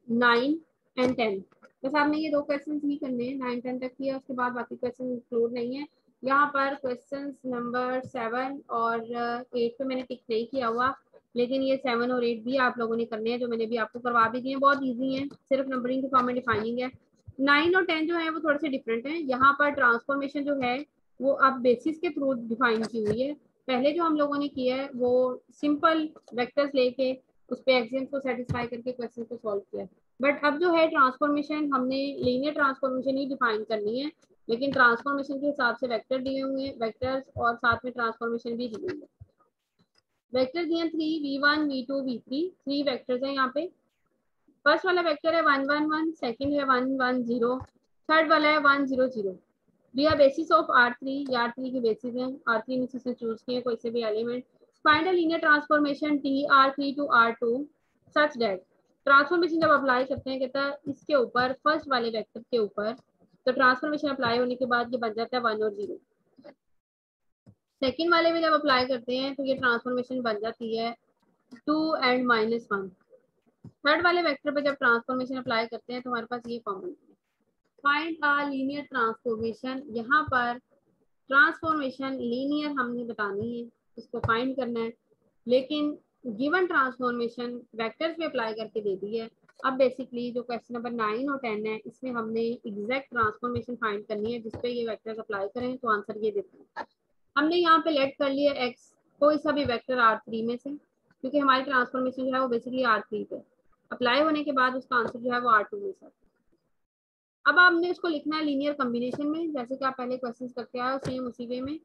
[SPEAKER 1] 9 एंड 10, बस आपने ये दो क्वेश्चन ही करने हैं, 9 10 तक किया, उसके बाद बाकी क्वेश्चन इंक्लूड नहीं है। यहाँ पर क्वेश्चन नंबर 7 और 8 पे मैंने टिक नहीं किया हुआ, लेकिन ये 7 और 8 भी आप लोगों ने करने हैं, जो मैंने भी आपको करवा भी दिए, बहुत इजी है, सिर्फ नंबरिंग के फॉर्म में डिफाइनिंग है। 9 और 10 जो है वो थोड़े से डिफरेंट है, यहाँ पर ट्रांसफॉर्मेशन जो है वो अब बेसिस के थ्रू डिफाइन की हुई है। पहले जो हम लोगों ने किया है वो सिंपल वेक्टर्स लेके उस पे एक्सियम्स को सेटिस्फाई करके क्वेश्चन को सॉल्व किया, बट अब जो है ट्रांसफॉर्मेशन हमने लीनियर ट्रांसफॉर्मेशन ही डिफाइन करनी है, लेकिन ट्रांसफॉर्मेशन के हिसाब से वेक्टर दिए हुए हैं, वेक्टर्स और साथ में ट्रांसफॉर्मेशन भी दी हुई है। वेक्टर दिए 3 v1 v2 v3, 3 वेक्टर्स हैं यहाँ पे। फर्स्ट वाला वेक्टर है 1 1 1, सेकंड है 1 1 0, थर्ड वाला है 1 0 0। We are basis of R3, ये R3 की बेसिस है, R3 में से चूज किए कोई से भी element. Find a linear transformation T R3 to R2 such that, transformation जब अप्लाई करते हैं कहता है इसके ऊपर फर्स्ट वाले वेक्टर के ऊपर, तो ट्रांसफॉर्मेशन अप्लाई होने के बाद ये बन जाता है 1 और 0। सेकेंड वाले में जब अप्लाई करते हैं तो ये ट्रांसफॉर्मेशन बन जाती है 2 and -1। थर्ड वाले वेक्टर पे जब ट्रांसफॉर्मेशन अप्लाई करते हैं तो हमारे पास ये फॉर्म बनती है। फाइंड अ लीनियर ट्रांसफॉर्मेशन, यहाँ पर ट्रांसफॉर्मेशन लीनियर हमने बतानी है, इसको फाइंड करना है, लेकिन गिवन ट्रांसफॉर्मेशन वेक्टर्स पे अप्लाई करके दे दी है। अब बेसिकली जो क्वेश्चन नंबर 9 और 10 है इसमें हमने एग्जैक्ट ट्रांसफॉर्मेशन फाइंड करनी है, जिसपे ये वेक्टर्स अप्लाई करें तो आंसर ये देते हैं। हमने यहाँ पे लेट कर लिया एक्स कोई सा भी वेक्टर R3 में से, क्योंकि हमारी ट्रांसफॉर्मेशन जो है वो बेसिकली R3 पे अप्लाई होने के बाद उसका आंसर जो है वो R2 में से। अब आपने इसको लिखना है लीनियर कॉम्बिनेशन में, जैसे कि आप पहले क्वेश्चंस करके आए हो सेम उसी वे में।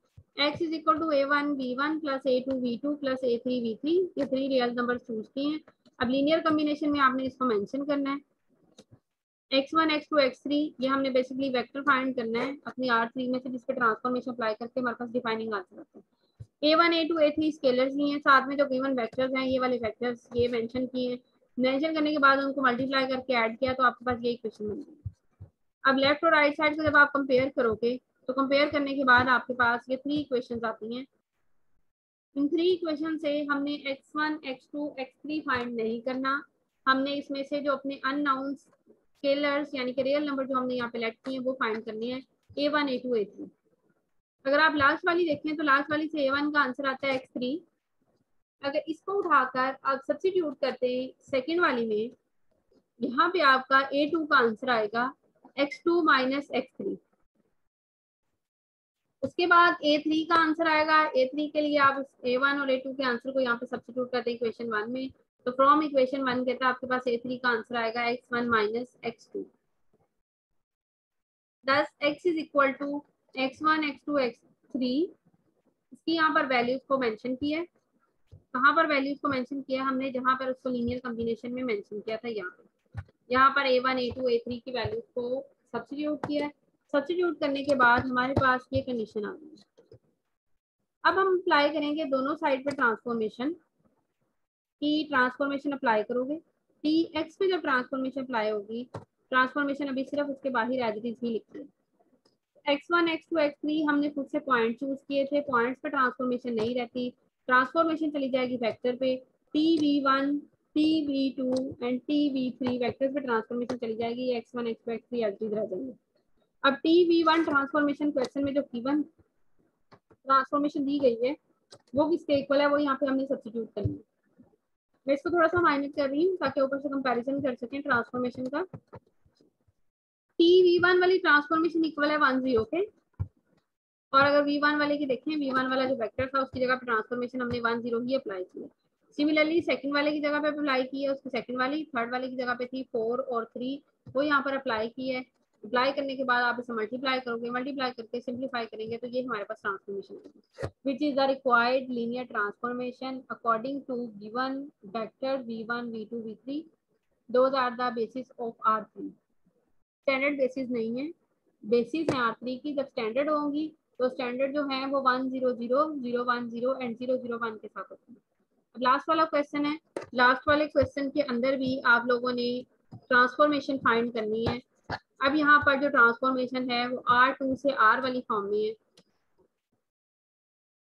[SPEAKER 1] x is equal to a1 b1 plus a2 v2 plus a3 v3, ये 3 रियल नंबर चूज किए हैं। अब लीनियर कॉम्बिनेशन में आपने इसको मेंशन करना है, x1 x2 x3 ये हमने बेसिकली वेक्टर फाइंड करना है अपनी R3 में से, जिसपे ट्रांसफॉर्मेशन अप्लाई करके हमारे पास डिफाइनिंग आंसर आता है। a1 a2 a3 स्केलर्स ही हैं, साथ में जो गिवन वेक्टर्स हैं ये वाले वेक्टर्स ये मेंशन किए हैं। मेंशन करने के बाद उनको मल्टीप्लाई करके ऐड किया तो आपके पास यही क्वेश्चन बन गया। अब लेफ्ट और राइट साइड को जब आप कंपेयर करोगे तो कंपेयर करने के बाद आपके पास ये 3 इक्वेशंस आती हैं। इन 3 इक्वेशन से हमने x1 x2 x3 फाइंड नहीं करना, हमने इसमें से जो अपने अननाउंस स्केलर्स यानी कि रियल नंबर जो हमने यहाँ पे लेट किए हैं वो फाइंड करने हैं, A1 A2 A3। अगर आप लास्ट वाली देखें तो लास्ट वाली से A1 का आंसर आता है x3। अगर इसको उठाकर आप सब्स्टिट्यूट करते हैं सेकेंड वाली में, यहाँ पे आपका A2 का आंसर आएगा x2 माइनस x3। उसके बाद A3 का आंसर आएगा। A3 के लिए आप A1 और A2 के आंसर को यहाँ पे सब्स्टिट्यूट करते हैं इक्वेशन 1 में, तो फ्रॉम इक्वेशन 1 कहता है आपके पास A3 का आंसर आएगा x1 माइनस x2। दस x is equal to x1 x2 x3। इसकी यहाँ पर वैल्यूज को मेंशन किया है। कहाँ पर वैल्यूज को मेंशन किया हमने, जहाँ पर उसको लीनियर कॉम्बिनेशन में मेंशन किया था, यहाँ पर A1 A2 A3 की वैल्यूज को सब्स्टिट्यूट किया है। सब्स्टिट्यूट करने के बाद हमारे पास ये कंडीशन आ गई। अब हम अप्लाई करेंगे दोनों साइड पे ट्रांसफॉर्मेशन की। ट्रांसफॉर्मेशन अप्लाई करोगे टी एक्स पे जब ट्रांसफॉर्मेशन अप्लाई होगी, ट्रांसफॉर्मेशन अभी सिर्फ उसके बाहर एज इट इज ही लिखते हैं। x1 x2 x3 हमने खुद से पॉइंट चूज किए थे, पॉइंट्स पे ट्रांसफॉर्मेशन नहीं रहती, ट्रांसफॉर्मेशन चली जाएगी वेक्टर पे। tv1 tv2 and tv3 vectors पे ट्रांसफॉर्मेशन चली जाएगी, x1 x2 x3 as it is रह जाएंगे। अब tv1 ट्रांसफॉर्मेशन क्वेश्चन में जो गिवन ट्रांसफॉर्मेशन दी गई है वो किसके इक्वल है, वो यहाँ पे हमने सब्स्टिट्यूट करनी है। मैं इसको थोड़ा सा माइनस कर रही हूँ ताकि ऊपर से कंपैरिजन कर सकें ट्रांसफॉर्मेशन का। tv1 वाली ट्रांसफॉर्मेशन इक्वल है 1 0 के, और अगर v1 वाले की देखें, v1 वाला जो वेक्टर था उसकी जगह पे ट्रांसफॉर्मेशन हमने 1 0 ही अप्लाई की है। सिमिलरली सेकंड वाले की जगह पे अप्लाई की है, उसकी सेकंड वाली, थर्ड वाले की जगह पे थी 4 और 3, वो यहाँ पर अप्लाई की है। अप्लाई करने के बाद आप इसे मल्टीप्लाई करोगे, मल्टीप्लाई करके सिंप्लीफाई करेंगे तो ये हमारे पास ट्रांसफॉर्मेशन है, which is the required linear transformation according to given vector v1 v2 v3। Those are the basis of R3। Standard basis नहीं है, बेसिस है R3 की। जब स्टैंडर्ड होंगी तो स्टैंडर्ड जो है वो 1 0 0 0 1 0 एंड 0 0 1 के साथ होती है। अब लास्ट वाला क्वेश्चन है, लास्ट वाले क्वेश्चन के अंदर भी आप लोगों ने ट्रांसफॉर्मेशन फाइंड करनी है। अब यहाँ पर जो ट्रांसफॉर्मेशन है वो R2 से R वाली फॉर्म में है।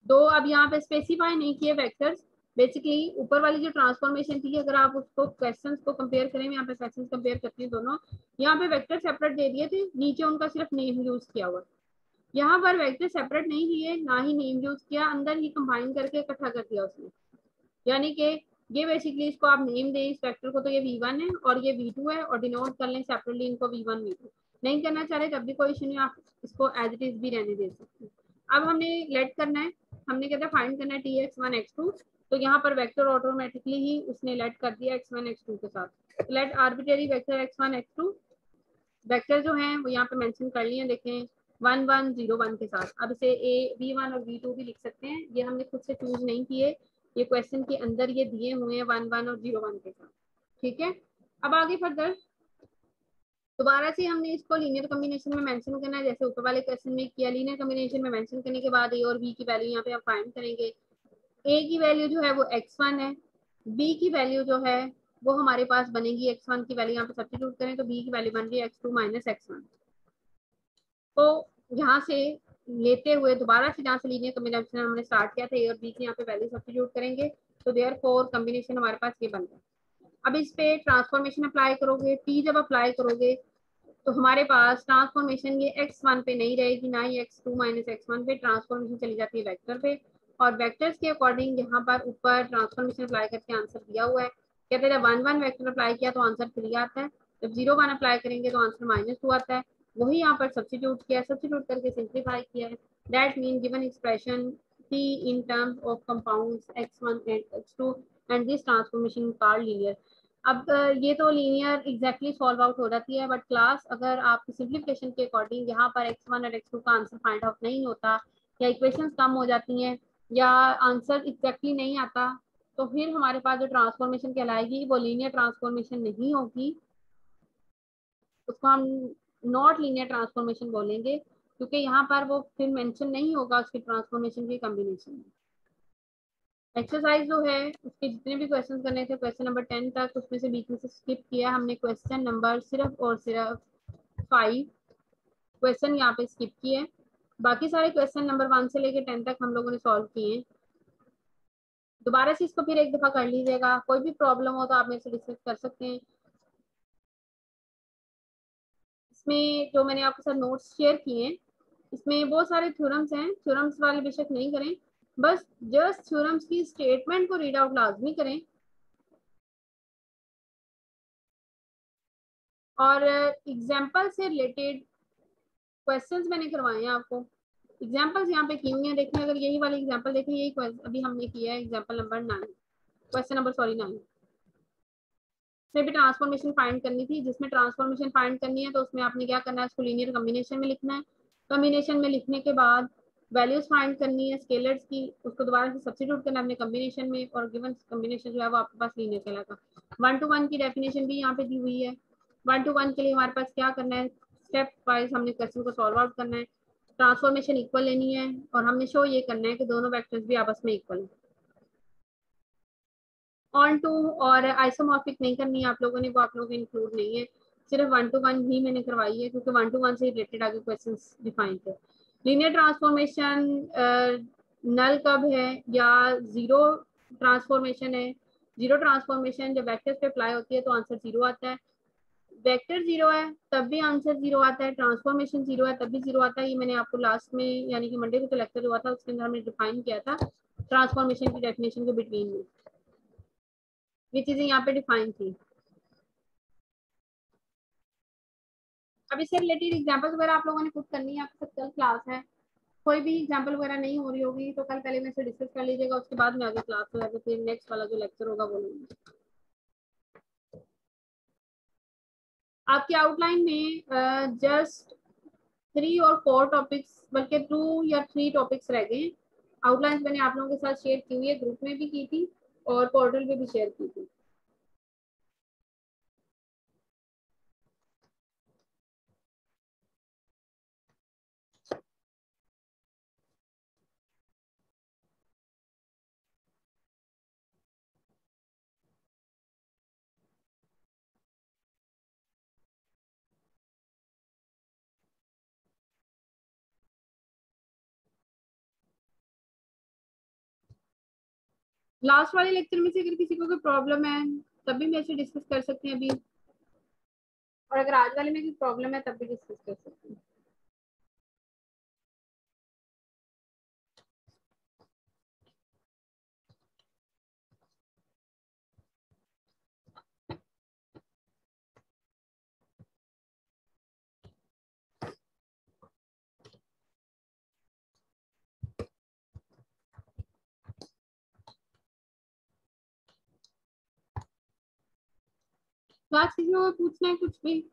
[SPEAKER 1] दो अब यहाँ पे स्पेसिफाई नहीं किए वेक्टर्स। बेसिकली ऊपर वाली जो ट्रांसफॉर्मेशन थी, अगर आप उसको क्वेश्चंस को कंपेयर करें, यहाँ पे क्वेश्चंस कंपेयर करते हैं दोनों, यहाँ पे वेक्टर सेपरेट दे दिए थे, नीचे उनका सिर्फ नेम यूज किया हुआ। यहाँ पर वेक्टर सेपरेट नहीं दिए, ना ही नेम यूज किया, अंदर ही कंबाइन करके इकट्ठा कर दिया उसने। यानी कि ये बेसिकली इसको आप नेम दें इस वेक्टर को, तो ये v1 है और ये v2 है, और डिनोट कर लें सेपरेटली इनको v1 v2। नहीं करना चाह रहे तब भी कोई इशू नहीं, आप इसको एज इट इज भी रहने दे सकते हैं। अब हमने लेट करना है, हमने कहता है फाइंड करना है tx1 x2, तो यहाँ पर वेक्टर ऑटोमेटिकली ही उसने लेट कर दिया x1 x2 के साथ। Late arbitrary vector x1 x2, vector जो हैं वो यहाँ पे मेंशन कर लिए देखें 1 1 0 1 के साथ। अब इसे v1 और v2 भी लिख सकते हैं, ये हमने खुद से चूज नहीं किए, ये क्वेश्चन के अंदर ये दिए हुए हैं 1 1 और 0 1 के साथ। ठीक है, अब आगे फर्दर दोबारा से हमने इसको लीनियर कॉम्बिनेशन में मेंशन करना है, जैसे ऊपर वाले क्वेश्चन में किया। लीनियर कॉम्बिनेशन में मेंशन करने के बाद a और b की वैल्यू यहाँ पे आप फाइंड करेंगे। a की वैल्यू जो है वो x1 है, b की वैल्यू जो है वो हमारे पास बनेगी x1 की वैल्यू यहाँ पे सब्स्टिट्यूट करें तो b की वैल्यू बन रही है x2 माइनस x1। तो यहाँ से लेते हुए दोबारा से जहाँ से लीनियर कॉम्बिनेशन हमने स्टार्ट किया था, a और b की यहाँ पे वैल्यू सब्स्टिट्यूट करेंगे तो देयरफॉर कॉम्बिनेशन हमारे पास ये बनता है। अब इस पे ट्रांसफॉर्मेशन अप्लाई करोगे, t जब अप्लाई करोगे तो हमारे पास ट्रांसफॉर्मेशन ये x1 पे नहीं रहेगी, ना ही x2 माइनस x1 पे, ट्रांसफॉर्मेशन चली जाती है वेक्टर पे। और वेक्टर्स के अकॉर्डिंग यहाँ पर ऊपर ट्रांसफॉर्मेशन अप्लाई करके आंसर दिया हुआ है। कहते हैं जब 1 1 वेक्टर अप्लाई किया तो आंसर 3 आता है, जब 0 1 अप्लाई करेंगे तो आंसर -2 आता है। वही यहाँ पर सब्स्टिट्यूट किया, सब्स्टिट्यूट करके सिंप्लीफाई किया है। That mean given expression t in terms of compounds x1 and x2 and this transformation called linear। अब ये तो लीनियर एग्जैक्टली सॉल्व आउट हो जाती है, बट क्लास अगर आपकी सिंप्लीफिकेशन के अकॉर्डिंग यहाँ पर x1 और x2 का आंसर फाइंड आउट नहीं होता, या इक्वेशंस कम हो जाती हैं, या आंसर एग्जैक्टली नहीं आता, तो फिर हमारे पास जो ट्रांसफॉर्मेशन कहलाएगी वो लीनियर ट्रांसफॉर्मेशन नहीं होगी, उसको हम नॉट लीनियर ट्रांसफॉर्मेशन बोलेंगे, क्योंकि यहाँ पर वो फिर मेंशन नहीं होगा उसकी ट्रांसफॉर्मेशन की कॉम्बिनेशन में। एक्सरसाइज जो है उसके जितने भी क्वेश्चन करने थे क्वेश्चन नंबर 10 तक, उसमें से बीच में से स्किप किया हमने क्वेश्चन नंबर सिर्फ और सिर्फ 5 क्वेश्चन यहाँ पे स्किप किए। बाकी सारे क्वेश्चन नंबर 1 से लेके 10 तक हम लोगों ने सॉल्व किए हैं। दोबारा से इसको फिर एक दफा कर लीजिएगा, कोई भी प्रॉब्लम हो तो आप मेरे से डिस्कस कर सकते हैं। इसमें जो मैंने आपके साथ नोट्स शेयर किए हैं, इसमें बहुत सारे थ्योरम्स हैं, थ्योरम्स वाले बेशक नहीं करें, बस जस्ट थ्योरम्स की स्टेटमेंट को रीड आउट लाजमी करें। और एग्जाम्पल से रिलेटेड क्वेश्चंस मैंने करवाए हैं आपको, एग्जाम्पल्स यहाँ पे की हुई हैं। देखिए अगर यही वाली एग्जाम्पल देखें, यही अभी हमने किया है एग्जाम्पल नंबर 9, क्वेश्चन नंबर 9। इसमें भी ट्रांसफॉर्मेशन फाइंड करनी थी, जिसमें ट्रांसफॉर्मेशन फाइंड करनी है तो उसमें आपने क्या करना है, उसको लीनियर कॉम्बिनेशन में लिखना है। कॉम्बिनेशन में लिखने के बाद वैल्यूज फाइंड करनी है स्केलर्स की, उसको दोबारा से सब्स्टिट्यूट करना है अपने कॉम्बिनेशन में, और गिवन कॉम्बिनेशन जो है वो आपके पास लीनियर कहलाएगा। 1 to 1 की डेफिनेशन भी यहाँ पे दी हुई है। 1 to 1 के लिए हमारे पास क्या करना है, स्टेप वाइज हमने क्वेश्चन को सॉल्व आउट करना है, ट्रांसफॉर्मेशन इक्वल लेनी है, और हमने शो ये करना है कि दोनों वेक्टर्स भी आपस में इक्वल है। ऑन टू और आइसोमॉर्फिक नहीं करनी है आप लोगों ने, वो आप लोगों को इंक्लूड नहीं है, सिर्फ 1 to 1 ही मैंने करवाई है, क्योंकि 1 to 1 से रिलेटेड आगे क्वेश्चंस डिफाइन थे। लीनियर ट्रांसफॉर्मेशन नल कब है या जीरो ट्रांसफॉर्मेशन है। जीरो ट्रांसफॉर्मेशन जब वेक्टर्स पे अप्लाई होती है तो आंसर जीरो आता है, वेक्टर जीरो है तब भी आंसर जीरो आता है, ट्रांसफॉर्मेशन जीरो है तब भी जीरो आता है। ये मैंने आपको लास्ट में यानी कि मंडे को जो लेक्चर हुआ था उसके अंदर हमने डिफाइन किया था ट्रांसफॉर्मेशन की डेफिनेशन के बिटवीन में, ये चीजें यहाँ पे डिफाइन थी। अब इससे रिलेटेड एग्जांपल्स वगैरह आप लोगों ने खुद करनी है, आपके साथ कल क्लास है, कोई भी एग्जांपल वगैरह नहीं हो रही होगी तो कल पहले में से डिस्कस कर लीजिएगा, उसके बाद में आगे क्लास होगा तो फिर नेक्स्ट वाला जो लेक्चर होगा वो लेंगे। आपकी आउटलाइन में जस्ट 3 और 4 टॉपिक्स, बल्कि 2 या 3 टॉपिक्स रह गए। आउटलाइन मैंने आप लोगों के साथ शेयर की हुई है, ग्रुप में भी की थी और पोर्टल पे भी शेयर की थी। लास्ट वाले लेक्चर में से अगर किसी को कोई प्रॉब्लम है तब भी मेरे से डिस्कस कर सकते हैं अभी, और अगर आज वाले में कोई प्रॉब्लम है तब भी डिस्कस कर सकते हैं। तो आज किसी को पूछना है कुछ भी?